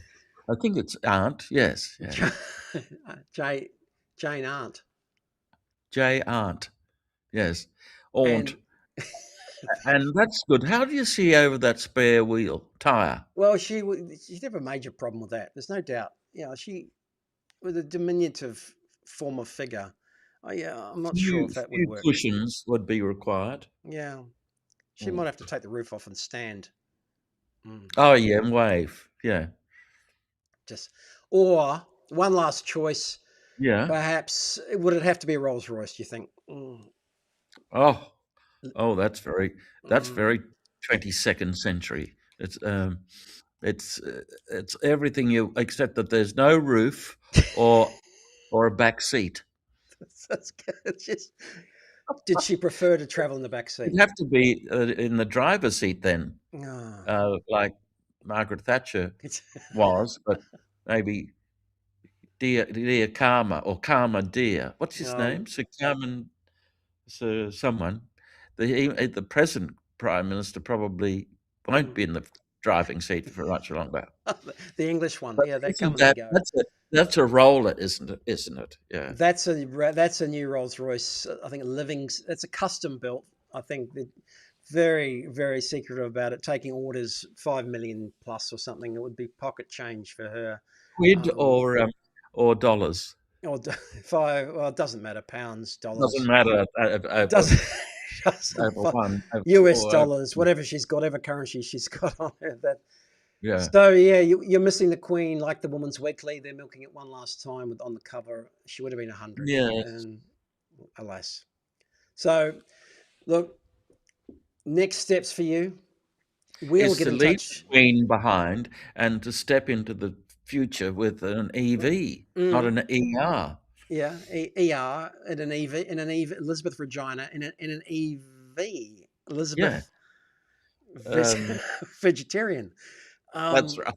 I think it's Aunt. Yes. Yeah. Jane Aunt. J Aunt. Yes. Aunt. And that's good. How do you see over that spare wheel tyre? Well, she'd have a major problem with that. There's no doubt. She, with a diminutive form of figure, Oh, yeah, I'm not sure if that would Few work. cushions would be required. Yeah. She might have to take the roof off and stand. Oh yeah, and wave. Yeah. Or one last choice, Yeah. perhaps, would it have to be a Rolls Royce, do you think? Oh, that's very 22nd century. It's it's everything you except that there's no roof or a back seat. It's just, did she prefer to travel in the back seat? You'd have to be in the driver's seat then, Oh, like Margaret Thatcher it's, was, but maybe dear Karma or Karma dear. What's his oh, name? Sir Carmen, Sir someone. The present Prime Minister probably won't be in the driving seat for much longer. the English one. But Yeah, they come isn't and they that go. that's a roller, isn't it? Isn't it? Yeah. That's a new Rolls Royce. I think it's a custom built. I think they're very, very secretive about it, taking orders 5 million plus or something. It would be pocket change for her. Quid or dollars? Or five. Well, it doesn't matter. Pounds, dollars. Doesn't matter. Doesn't. Over one. US dollars, whatever she's got, whatever currency she's got on her. Yeah. So yeah, you're missing the Queen, like the Woman's Weekly. They're milking it one last time on the cover. She would have been 100. Yeah. And alas. So look, next steps for you. We'll Is get to in leave touch. the Queen behind and to step into the future with an EV, not an ER. Yeah, ER in an EV, Elizabeth Regina in an EV, Elizabeth vegetarian. That's right.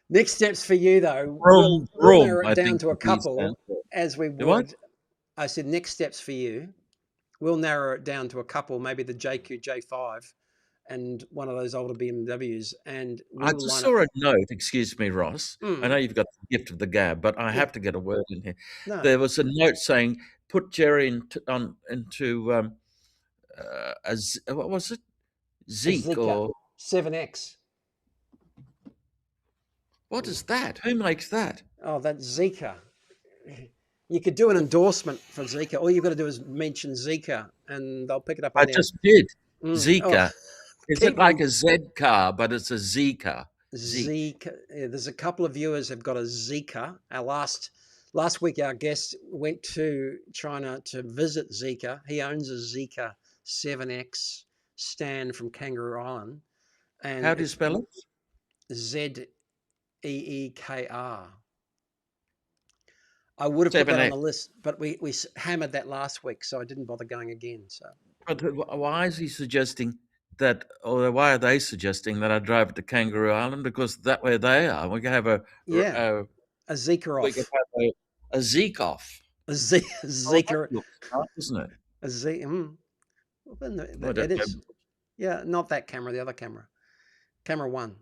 Next steps for you, though, Room, we'll narrow it I down think to a would be couple, standard. as we The what? would. I said next steps for you. We'll narrow it down to a couple, maybe the JQ J5 and one of those older BMWs. And I we'll just line saw up. a note, excuse me, Ross. I know you've got the gift of the gab, but I have to get a word in here. No. There was a note saying, put Gerry into what was it? Zeke or 7X. what is that? Who makes that? Oh, that's Zika. You could do an endorsement for Zika. All you've got to do is mention Zika, and they'll pick it up on I there. just did. Oh, Zika. Is it like a Z car, but it's a Zika? Zika. Yeah, there's a couple of viewers have got a Zika. Our last week, our guest went to China to visit Zika. He owns a Zika 7X stand from Kangaroo Island. And how do you spell it? ZEEKR. I would have put that on the list, but we hammered that last week, so I didn't bother going again. So, but why is he suggesting that, or why are they suggesting that I drive to Kangaroo Island? Because that way they are. We can have a Zika off. We can have a Zeke off. A Zika, isn't it? A Z. It is. Yeah, not that camera. The other camera. Camera 1.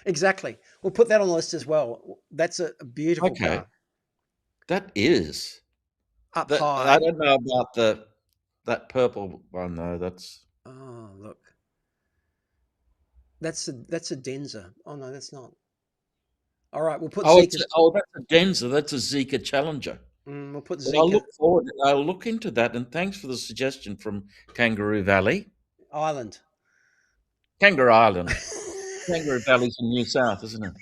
Exactly. We'll put that on the list as well. That's a beautiful car. That is up high. I don't know about that purple one though. That's look. That's a Denza. Oh no, that's not. All right, we'll put Zika. That's a Denza. That's a Zika Challenger. We'll put Zika. I'll look forward. I'll look into that. And thanks for the suggestion from Kangaroo Valley Island. Kangaroo Island. Kangaroo Valley's in New South, isn't it?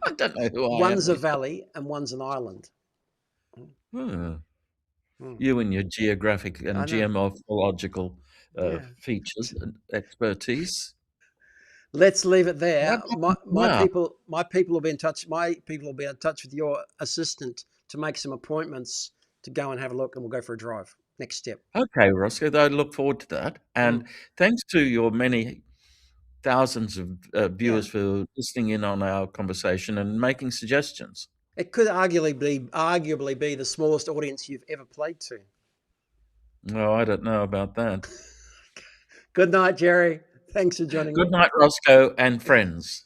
I don't know who I am. One's a valley and one's an island. You and your geographic and geomorphological features and expertise. Let's leave it there. My people will be in touch. My people will be in touch with your assistant to make some appointments to go and have a look, and we'll go for a drive. Next step. Okay, Rosco, I look forward to that. And thanks to your many thousands of viewers for listening in on our conversation and making suggestions. It could arguably be the smallest audience you've ever played to. No, I don't know about that. Good night, Gerry. Thanks for joining me. Good night, Rosco and friends.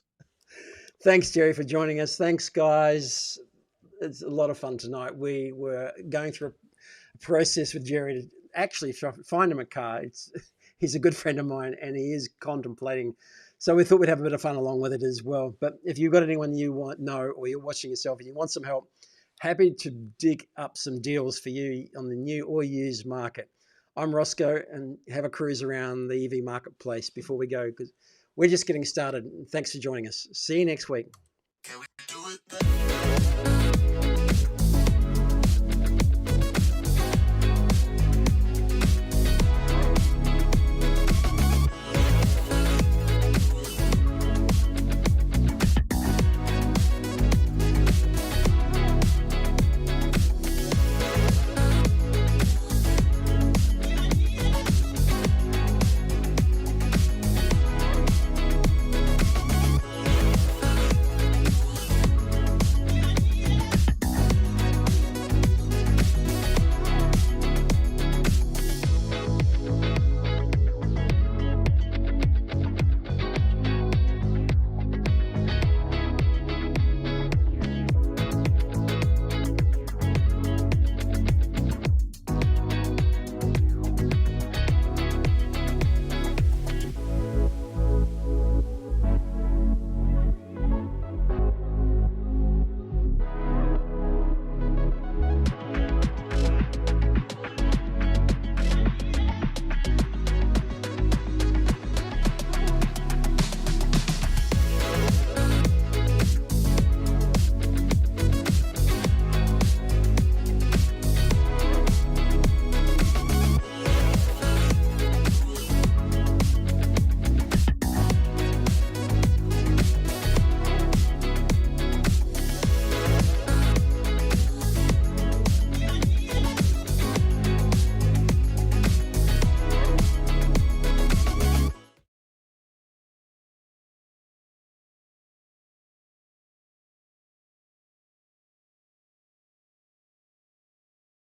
Thanks, Gerry, for joining us. Thanks, guys. It's a lot of fun tonight. We were going through a process with Gerry to actually find him a car. He's a good friend of mine, and he is contemplating So we thought we'd have a bit of fun along with it as well. But if you've got anyone you know, or you're watching yourself and you want some help, happy to dig up some deals for you on the new or used market. I'm Rosco, and have a cruise around the EV marketplace before we go, because we're just getting started. Thanks for joining us. See you next week.